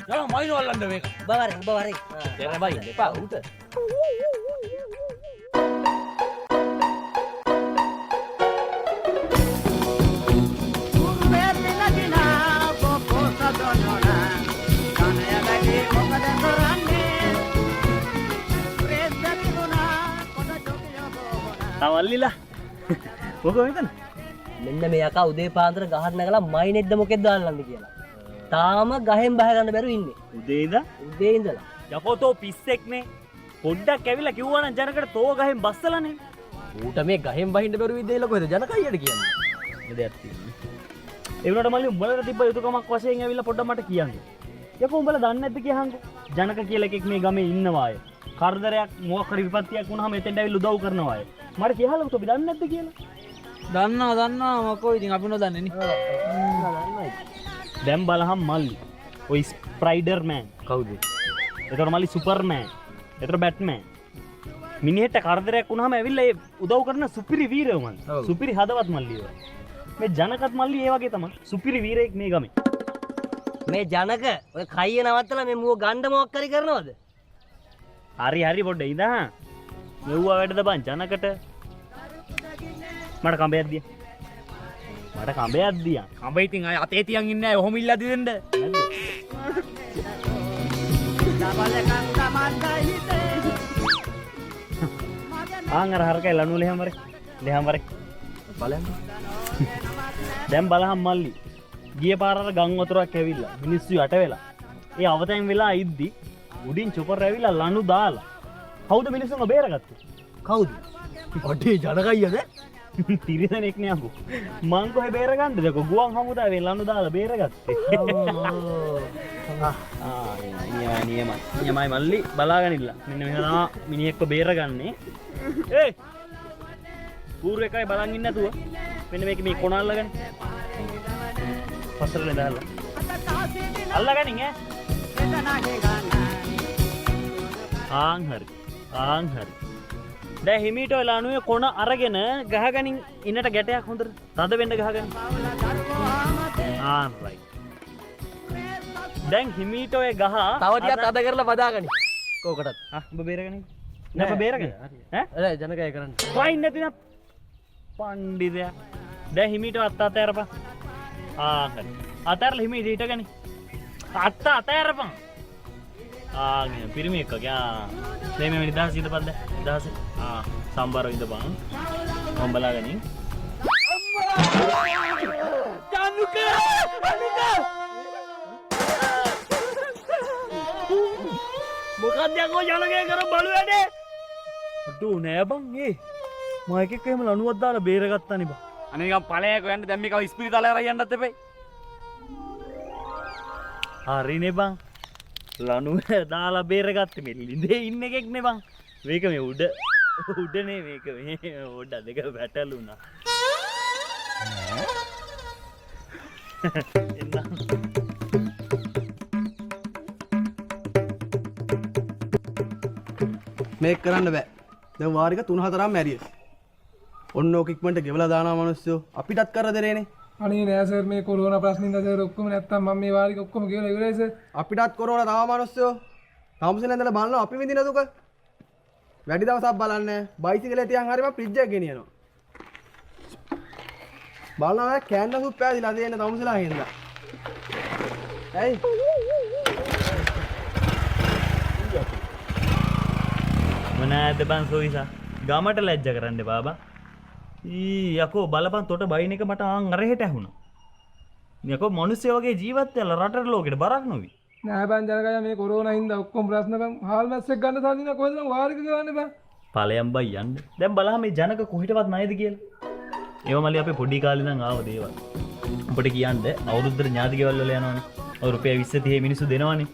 Jangan main walan deh mereka. බවරේ. Jangan main deh pak. Udah. තවල්ලිලා මොකද මෙතන මෙන්න මේ යකා උදේ පාන්දර ගහක් නැගලා මයිනෙද්ද මොකෙද්ද දාන්නද කියලා. තාම ගහෙන් බහ ගන්න බැරුව ඉන්නේ. උදේ ඉඳලා. යකෝ තෝ පිස්සෙක් නේ පොඩ්ඩක් ඇවිල්ලා කිව්වා නම් ජනකට තෝ ගහෙන් බස්සලානේ. ඌට මේ ගහෙන් බහින්න බැරුව ඉඳලා කොහෙද ජනකයියට කියන්නේ. දෙයක් තියෙනවා. ඒ වුණාට මල්ලි උඹලට තිබ්බ යුතුයකමක් වශයෙන් ඇවිල්ලා පොඩ්ඩක් මට කියන්න. යකෝ උඹලා දන්නේ නැද්ද කියහන්කෝ. ජනක කියලා එකෙක් මේ ගමේ ඉන්නවා අය. කරදරයක් මොකක් හරි විපත්තියක් වුණාම එතෙන්ට ඇවිල්ලා උදව් කරනවා අය. මට කියහලු ඔබ දන්නේ නැද්ද කියලා? දන්නවා මොකෝ ඉතින් අපි නොදන්නේ නේ. දැන් බලහම් මල්ලි. ඔය ස්ප්‍රයිඩර්මෑන් කවුද? එතකොට මල්ලි සුපර්මෑන්. එතකොට බැට්මෑන්. මිනිහෙට කරදරයක් වුණාම ඇවිල්ලා ඒ උදව් කරන සුපිරි වීරයෝ මල්ලි. සුපිරි හදවත් මල්ලි ඔය. මේ ජනකත් මල්ලි ඒ වගේ තමයි. සුපිරි වීරයෙක් මේ ගමේ. මේ ජනක ඔය කයිය නවත්තලා මේ මුව ගණ්ඩ මොකක් හරි කරනවද? හරි පොඩ්ඩ ඉඳහා. මෙව්වා වැඩද බං ජනකට. මට කඹයක් දිය. Kambing iting ay ate tiang inne ohom illa දෙන්න. ආංගර හරකයි ලනු ලෙහම් වරේ. බලන්න. දැන් බලහම් මල්ලි. ගිය පාර අර ගම් වතුරක් ඇවිල්ලා මිනිස්සු යට වෙලා. ඒ අවතෙන් වෙලා ඉද්දි උඩින් චුපර් ඇවිල්ලා ලනු දාලා. කවුද මිනිස්සුන්ව බේරගත්තේ? කවුද? ඔඩේ ජනකයියද? තිරිසනෙක් නේ අකෝ. මං කොහෙ බේරගන්නද? ගුවන් හමුදාවේ ලනු දාලා බේරගත්තේ. නියමයි මල්ලි බලාගෙන ඉන්න. මෙන්න මෙහෙම තමයි මිනිහෙක්ව බේරගන්නේ. ඒ ඌරු එකයි බලන් ඉන්න නැතුව මෙන්න මේක මේ කොනල්ලගෙන පස්සරලේ දාලා අල්ලගනින් ආන් හරි දැන් හිමීට ඔය ලණුවේ කොන අරගෙන ගහගනින් ඉන්නට ගැටයක් හොඳට තද වෙන්න ගහගන්න රයිට් දැන් හිමීට ඔය ගහ තව ටිකක් අද කරලා බදාගනි. කෝකටත්. ඔබ බේරගනින්. නෑ ඔබ බේරගන්න. ඈ ජනකය කරන්න. වයින් නැතිනම් පණ්ඩිතයා. දැන් හිමීට අත්තරපන්. හරි. අතරලා හිමීට හිටගනි. අතරපන්. පිරිමි එක්ක ගියා. මේ නිදහස ඉඳපන් දැන්. නිදහස. සම්බාරව ඉඳපන්. මම බලාගනින්. ජනුක! මොකක්ද යකෝ ජනකේ කර බලු වැඩේ? අඩෝ නෑ බං ඒ. මම එකෙක් එහෙම ලණුවක් දාලා බේරගත්තානේ බං. අනේ නිකන් ඵලයක යන්න දැන් මේක ඉස්පිරිතාලේ අරන් යන්නත් එපේ. හරිනේ බං. ලණුව දාලා බේරගත්තේ මේ ලිඳේ ඉන්න එකෙක් නේ බං. මේක මේ උඩනේ මේක මේ ඔඩ දෙක වැටලුණා. මේක කරන්න බෑ. දැන් වාරික 3-4ක් මැරියස්. ඔන්න ඔක ඉක්මනට ගෙවලා දානවා මිනිස්සු. අපිටත් කරදරේනේ. අනේ නෑ සර් මේ කොරෝනා ප්‍රශ්නින්ද සර් ඔක්කොම නැත්තම් මම මේ වාරික ඔක්කොම ගෙවලා ඉවරයි සර්. අපිටත් කොරෝනා තාම මිනිස්සු. තාමසෙන් ඉඳලා බලනවා අපි විඳින දුක. වැඩි දවසක් බලන්නේ. බයිසිකලේ තියන් හරි මම ෆ්‍රිජ් එක ගෙනියනවා. බලනවා කෑන්න සුප් පෑදිලා තියෙන තාමසලා හින්දා. ඇයි? මොනවාද බං සෝයිසා? ගමට ලැජ්ජ කරන්න බාබා. යකෝ බලපන් තොට බයින් එක මට ආන් අරහෙට ඇහුණා. යකෝ මිනිස්සු වගේ ජීවත් වෙලා රටට ලෝකෙට බරක් නොවි. නෑ බං ජනකය මේ කොරෝනා හින්දා ඔක්කොම ප්‍රශ්න බං හාල් මැස්සෙක් ගන්න සල්ලි නෑ කොහෙද මං වාරික ගවන්නේ බං. ඵලයන් බයි යන්න. දැන් බලහම මේ ජනක කොහෙටවත් නැයිද කියලා. ඒව මල්ලි අපේ පොඩි කාලේ ඉඳන් ආව දේවල්. ඔබට කියන්න අවුරුද්දට ඥාති ගෙවල් වල යනවනේ. ඔය රුපියල් 20 30 මිනිස්සු දෙනවනේ.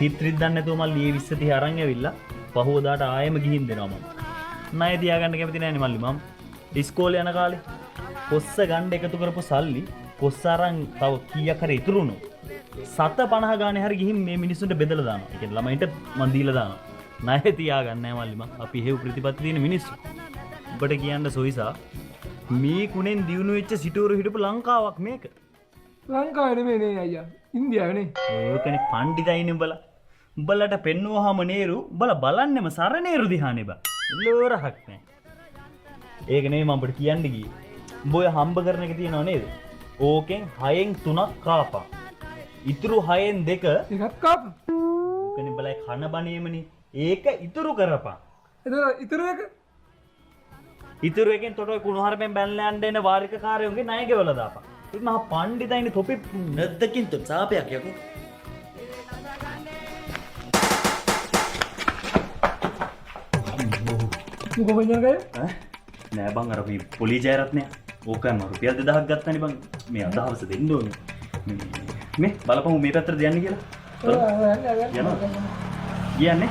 හිත්‍රිත් දන්නේ නැතුව මල්ලි මේ 20 30 අරන් ඇවිල්ලා පහුවදාට ආයෙම ගිහින් දෙනවා මම. ණය තියාගන්න කැමති නෑනේ මල්ලි මම. ඉස්කෝලේ යන කාලේ කොස්ස ගන්න එකතු කරපු සල්ලි කොස්ස අරන් තව කීයක් හරි ඉතුරු වුණා. 750 ගානේ හරි ගිහින් මේ මිනිස්සුන්ට බෙදලා දානවා. ඒ කියන්නේ ළමයින්ට මන් දීලා දානවා. ණය තියාගන්න නෑ මල්ලි මම. අපි හේව් ප්‍රතිපත්ති තියෙන මිනිස්සු. ඔබට කියන්න සොයිසා මේ කුණෙන් දියුණු වෙච්ච සිටුවරු හිටපු ලංකාවක් මේක. ලංකාවේ නෙමෙයි අයියා. ඉන්දියාවේ නේ. ඕකනේ පණ්ඩිතයිනේ උඹලා. උඹලට පෙන්නුවාම නේරු උඹලා බලන්නෙම සරනේරු දිහානේ බා. ලෝරහක් නෑ. ඒක නෙමෙයි මම ඔබට කියන්න ගියේ. උඹ ඔය හම්බ කරන එක තියෙනව නේද? ඕකෙන් 6න් 3ක් කාපන්. ඉතුරු 6න් 2 එකක් කාප. ඕකනේ බලයි කන බණේමනේ. ඒක ඉතුරු කරපන්. එතන ඉතුරු එක ඉතුරු එකෙන් තොට ඔය කුණුහරුපෙන් බැනලා යන්න එන වාරික කාර්යෝගේ ණය ගෙවලා දාපන්. ඉතින් මහා පණ්ඩිතයිනේ තොපි නැද්දකින් තො සාපයක් යකෝ. කොහොමද යන්නේ? නෑ බං අර මේ පොලි ජයරත්නය ඕකම රුපියල් 2000ක් ගත්තනේ බං. මේ අදහවස දෙන්න ඕනේ. මේ බලපන් මේ පැත්තට යන්නේ කියලා. යනවා. කියන්නේ?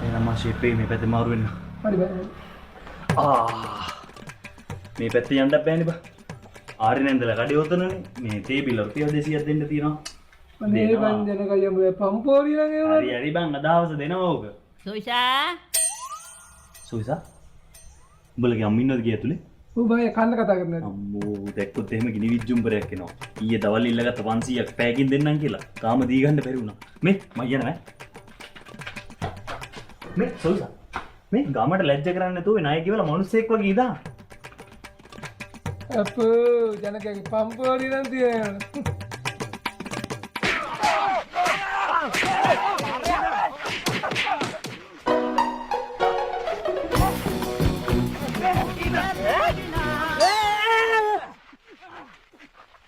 එහෙනම් මා ෂේප් එකේ මේ පැත්තේ මාරු වෙන්න. හරි බෑ. මේ පැත්තේ යන්නත් බෑනේ බං. ආරිනෙන්දලා කඩේ උතනනේ. මේ තේ බිල රුපියල් 200ක් දෙන්න තියෙනවා. අනේ බං ජනකයි යමු පම්පෝරි නම් ඒ හරි හරි බං අදහවස දෙනවා ඕක. සුයිසා සුයිසා උඹලගේ අම්ම ඉන්නවද ගිය ඇතුලේ? ඔව් බං කන්න කතා කරන්නේ. අම්මෝ දැක්කොත් එහෙම ගිනි විජ්ජුම්බරයක් එනවා. ඊයේ දවල් ඉල්ලගත්ත 500ක් පෑකින් දෙන්නම් කියලා. තාම දී ගන්න බැරි වුණා. මේ මම යනවා. මේ සොයිසා. මේ ගමට ලැජ්ජ කරන්නේ නැතුව ණය කියලා මිනිස්සෙක් වගේ ඉදා. අපෝ ජනකගේ පම්පෝරි නම් තියෙනවා.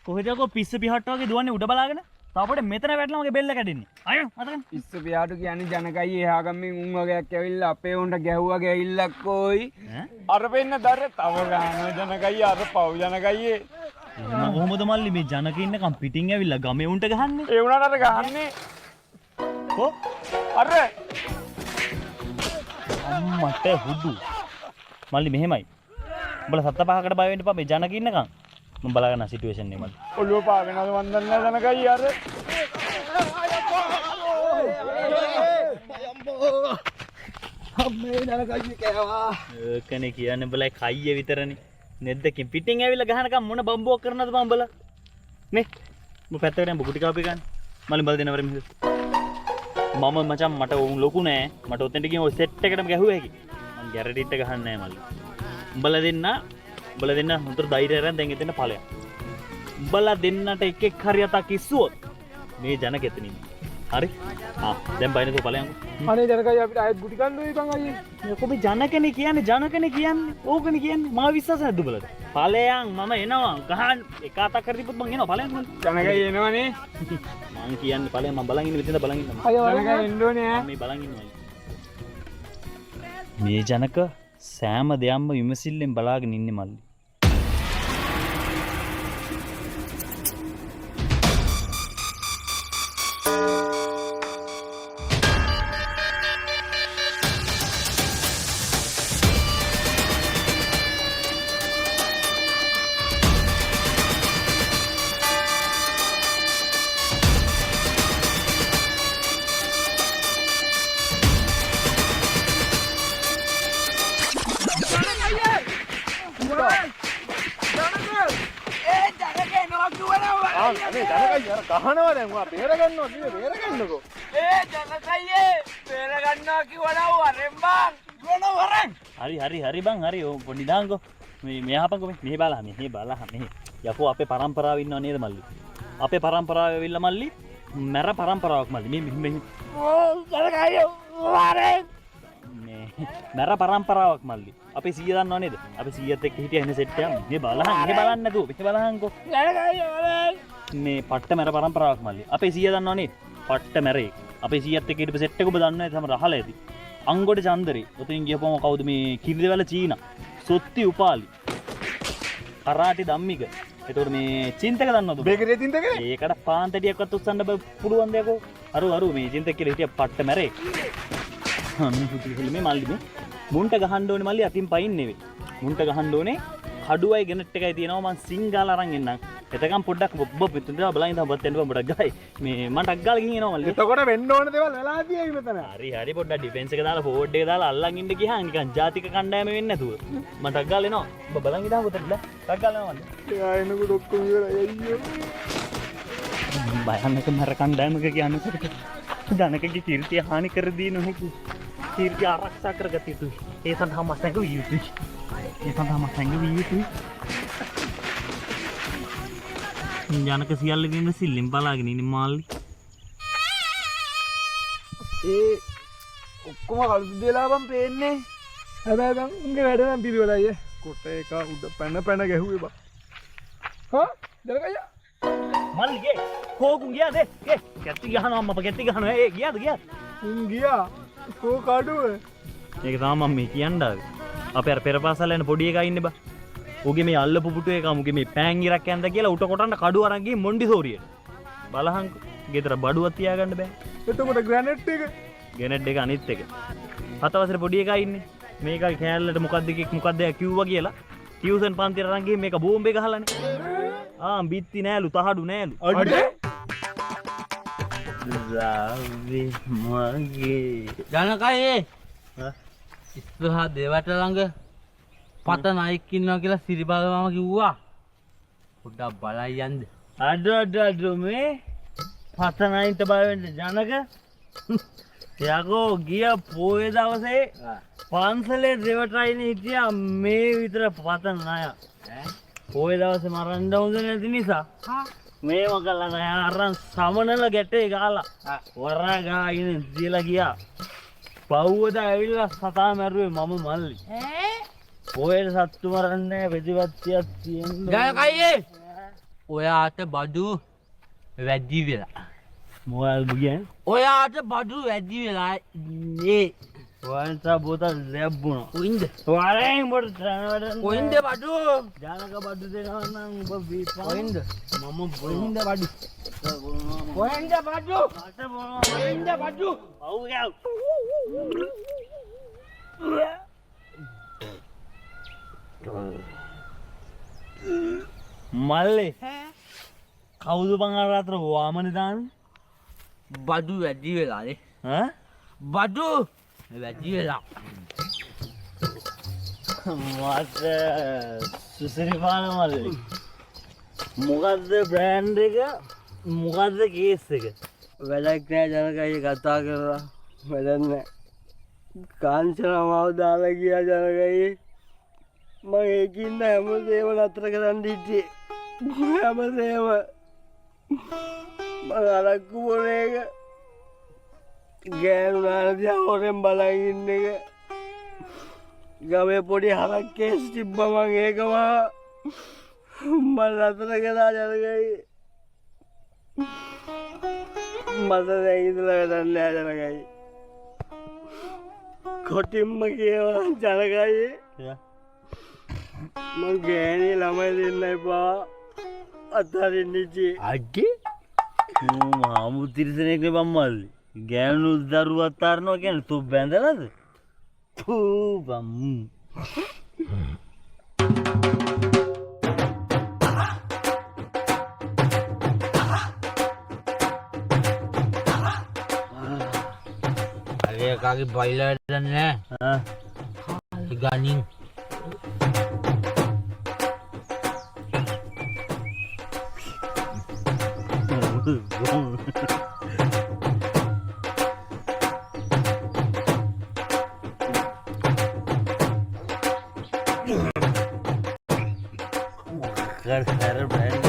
කොහෙදකෝ පිස්ස පිහට්ට වගේ දුවන්නේ උඩ බලාගෙන තාපට මෙතන වැටලා මගේ බෙල්ල කැඩෙන්නේ අයියෝ මතකනේ පිස්ස පියාටු කියන්නේ ජනකයි එහා ගම්මින් උන් වගේක් ඇවිල්ලා අපේ උන්ට ගැහුවා ගෑහිල්ලක් කොයි අර වෙන්න දර තව ගාන ජනකයි අර පව් ජනකයි එහෙනම් කොහොමද මල්ලි මේ ජනක ඉන්නකම් පිටින් ඇවිල්ලා ගමේ උන්ට ගහන්නේ ඒ උනාට අර ගහන්නේ කො අර අම්මට හුදු මල්ලි මෙහෙමයි උඹලා සත්ත පහකට බය වෙන්න එපා මේ ජනක ඉන්නකම් මම බලාගන්න සිටුේෂන් එක මල්ලි ඔළුව පාගෙනද වන්දන්න ජනකයි අර අම්මේ ජනකයි කෑවා. ඒකනේ කියන්නේ උඹලා කයිය විතරනේ නෙද්දකින් පිටින් ඇවිල්ලා ගහනකම් මොන බම්බුවක් කරනවද මම උඹලා මේ මම පැත්තකට යන්න බුකුටි කාපේ ගන්න මල්ලි බල දෙනවර මෙහෙ මම මචං මට උන් ලොකු නෑ මට ඔතෙන්ට ගිහින් ඔය සෙට් එකටම ගැහුවා හැකි මම ගැරඩිට් එක ගහන්නේ නෑ මල්ලි උඹලා දෙන්න හොඳට ධෛර්යය අරන් දැන් එතන ඵලයක් උඹලා දෙන්නට එක එක හරි අතක් ඉස්සුවොත් මේ ජනක එතන ඉන්නේ හරි දැන් බයිනතෝ ඵලයන් අනේ ජනකයි අපිට ආයෙත් ගුටි කන්න වෙයි බං අයියේ. කොහොමද ජනකනේ කියන්නේ ඕකනේ කියන්නේ මාව විශ්වාස නැද්ද උඹලට ඵලයන් මම එනවා ගහන් එක අතක් කර තිබ්බොත් මං එනවා ඵලයන් ජනකයි එනවනේ මං කියන්නේ ඵලයන් මම බලන් ඉන්න විදිහට බලන් ඉන්නවා ජනකයි එන්න ඕනේ ඈ මේ බලන් ඉන්නවා මේ ජනක සෑම දෙයක්ම විමසිල්ලෙන් බලාගෙන ඉන්නේ මල්ලි අනේ ජනකයි අර කහනවා දැන් ඔයා බේර ගන්නවා කිව්වේ බේර ගන්නකෝ. ඒ ජනකයි බේර ගන්නවා කිව්වනම් වරෙන් බං දුවන වරෙන් හරි බං හරි පොඩි දාංගෝ මේ මෙහාපන්කෝ මෙහෙ බලහන් මෙහෙ යකෝ අපේ පරම්පරාව ඉන්නව නේද මල්ලි අපේ පරම්පරාව ඇවිල්ලා මල්ලි මැර පරම්පරාවක් මල්ලි මේ ජනකයි වරෙන් මේ මැර පරම්පරාවක් මල්ලි අපේ 100 දන්නව නේද අපේ 100ත් එක්ක හිටිය එන සෙට් එකක් මේ බලන්න නැතුව මෙහෙ බලහන්කෝ ජනකයි වරෙන් මේ පට්ට මැර පරම්පරාවක් මල්ලි අපේ 100 දන්නව නේද පට්ට මැරේ අපේ 100ත් එක්ක හිටපු සෙට් එක ඔබ දන්නව නේද තම රහල ඇති අංගොඩ චන්දරේ ඔතෙන් ගියපුවම කවුද මේ කිරිදෙවල චීනා සොත්ති උපාලි කරාටි ධම්මික එතකොට මේ චින්තක දන්නවද බේකරේ තින්තකේ ඒකට පාන්තටියක්වත් උස්සන්න පුළුවන් දෙයක්ෝ අරු මේ චින්තක කියලා හිටිය පට්ට මැරේ මේ මල්ලි මේ මුන්ට ගහන්න ඕනේ මල්ලි අතින් පයින් නෙවෙයි මුන්ට ගහන්න ඕනේ කඩුවයි ගෙනට් එකයි තියෙනවා මං සිංගාල අරන් එන්නම් එතකම් පොඩ්ඩක් ඔබ පිටුන දේවල් බලන් ඉඳන් ඔබත් එන්න පොඩ්ඩක් ගහයි. මේ මට ඩක් ගාලා ගිහින් එනවා මල්ලි. එතකොට වෙන්න ඕන දේවල් වෙලා තියෙයි මෙතන. හරි පොඩ්ඩක් ඩිෆෙන්ස් එක දාලා ෆෝවර්ඩ් එක දාලා අල්ලන් ඉන්න ගියාන් නිකන් ජාතික කණ්ඩායම වෙන්නේ නැතුව. මම ඩක් ගාලා එනවා. ඔබ බලන් ඉඳන් පොතට ඩක් ගාලා එනවා මල්ලි. එයා එනකොට ඔක්කොම ඉවරයි අයියෝ. භයානක මර කණ්ඩායමක කියන්නේ කොටද? ජනකගේ කීර්තිය හානි කර දී නොහැකි. කීර්තිය ආරක්ෂා කරගත යුතුයි. ඒ සඳහා මම සංගවිය යුතුයි. ජනක සියල්ලකින් සිල්ලෙන් බලාගෙන ඉන්නේ මාල්ලි. ඒ ඔක්කොම කලුදු දෙලා බම් පේන්නේ. හැබැයි බං උන්ගේ වැඩ නම් පිළිවෙලයි. කොට එක උඩ පැන ගැහුවේ බං. හා දරකయ్యා. මල්ලි ගේ කෝකුන් ගියාද? ඒ කැටි ගහනවා අම්මා කැටි ගහනවා. ඒ ගියාද? උන් ගියා. කෝ කඩුව. ඒක තමයි මම මේ කියන්න ආවේ. අපේ අර පෙරපාසල් යන පොඩි එකා ඉන්නේ බා. ඌගේ මේ අල්ලපු පුටු එක මුගේ මේ පෑන් ඉරක් යන්ද කියලා උට කොටන්න කඩුව අරන් ගිහින් මොන්ඩිසෝරියට. බලහන්කෝ. ගෙදර බඩුවක් තියාගන්න බෑ. එතකොට ග්‍රැනේඩ් එක ගෙනෙට් එක අනිත් එක. 7 වසරේ පොඩි එකා ඉන්නේ. මේකයි කෑල්ලට මොකද්ද කිව්වා කියලා. ටියුෂන් පන්තියට අරන් ගිහින් මේක බෝම්බේ ගහලානේ. බිත්ති නෑලු තහඩු නෑලු. අඩේ රාවේ මගේ. ජනකයේ ඉස්සරහා දෙවට ළඟ පත නයික් ඉන්නවා කියලා සිරිබල මාම කිව්වා. පොඩ්ඩක් බලයි යන්න. අඩ මේ පතනයින්ට බය වෙන්න ජනක. යකෝ ගිය පොයේ දවසේ පන්සලේ දෙවටයින හිටියා මේ විතර පතන අය. පොයේ දවසේ මරන්න හොඳ නැති නිසා මේව කළා නෑ අරන් සමනල ගැටේ ගාලා වරා ගාගෙන දිලා ගියා. පව්වද ඇවිල්ලා සතා මැරුවේ මම මල්ලි. පොයේ සත්තු මරන්නේ ප්‍රතිපත්තියක් තියෙනවා. ජනකයේ ඔයාට බඩු වැඩි වෙලා. මොකක්ද කියන්නේ? ඔයාට බඩු වැඩි වෙලා නේ. වන්ත බෝතල් ලැබුණා. කොයින්ද? වරෙන් බොට තරවඩ. කොයින්ද බඩු? ජනක බඩු දෙනවා නම් ඔබ බීපන්. කොයින්ද? මම කොයින්ද බඩු? කොයින්ද බඩු? මට මොනවා? කොයින්ද බඩු? ඔව් ගාව. මල්ලේ කවුද බං අර අතර වාමනේ දාන්නේ? බඩු වැඩි වෙලානේ. ඈ? බඩු වැඩි වෙලා. මට සුසිරිපාන මල්ලේ. මොකද්ද බ්‍රෑන්ඩ් එක? මොකද්ද කේස් එක? වැඩක් නෑ ජනකයි කතා කරලා වැඩක් නෑ. කාංචනමාව දාලා ගියා ජනකයි. මම ඒකින්න හැමදේම නතර කරන්න හිටියේ. හැමදේම මම අරක්කු බොන එක ගෑනු නාන දිහා හොරෙන් බලන් ඉන්න එක ගමේ පොඩි හරක් කේස් තිබ්බ මං ඒකම මම නතර කළා ජනකයි. මට දැන් ඉඳලා වැඩක් නෑ ජනකයි. කොටින්ම කියවා ජනකයි මං ගෑණි ළමයි දෙන්න එපා අතරින් ඉච්චි. අග්ගේ? මාමු තිරිසනෙක් නේ බම්මල්ලි. ගෑනු දරුවෝ අතාරනවා කියන්නේ තෝ බැඳලාද? පූ බම්මු. අරේ කාගේ බයිලා වැඩක් නෑ. ගණින් Cara brand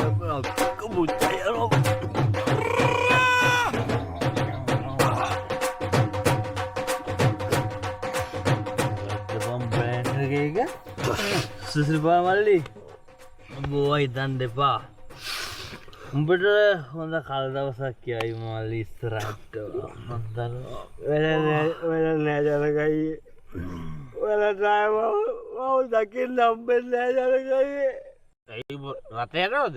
kebuca ya lo. Depan brand kayaknya. Susripa mali. Boy dan depa. උඹට හොඳ කල්දවසක් කියයි මල්ලි ඉස්සරහට. මන්දර වැඩ නෑ ජනකයි. වැඩ නෑ මම දකින්න හම්බෙන්නේ නෑ ජනකයි. ඒ රටේ යනවද?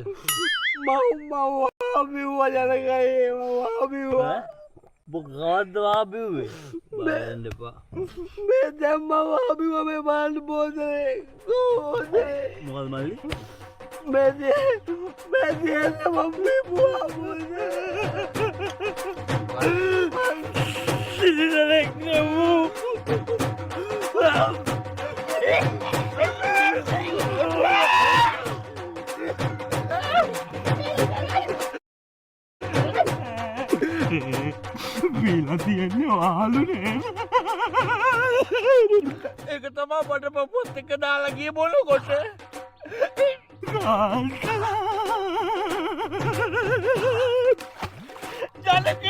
මම ආපිව්වා ජනකයි. මම ආපිව්වා. මොකද්ද ආපිව්වේ? බලන්න එපා. මේ දැන් මම ආපිව්වා මේ බලන්න බෝතලේ. මොකද මල්ලි? मम्मी बुआ मुझे බීලා තියෙන්නේ වාලුනේ. ඒක තමයි මට පොත් එක දාලා ගියේ මොනකොට ජනක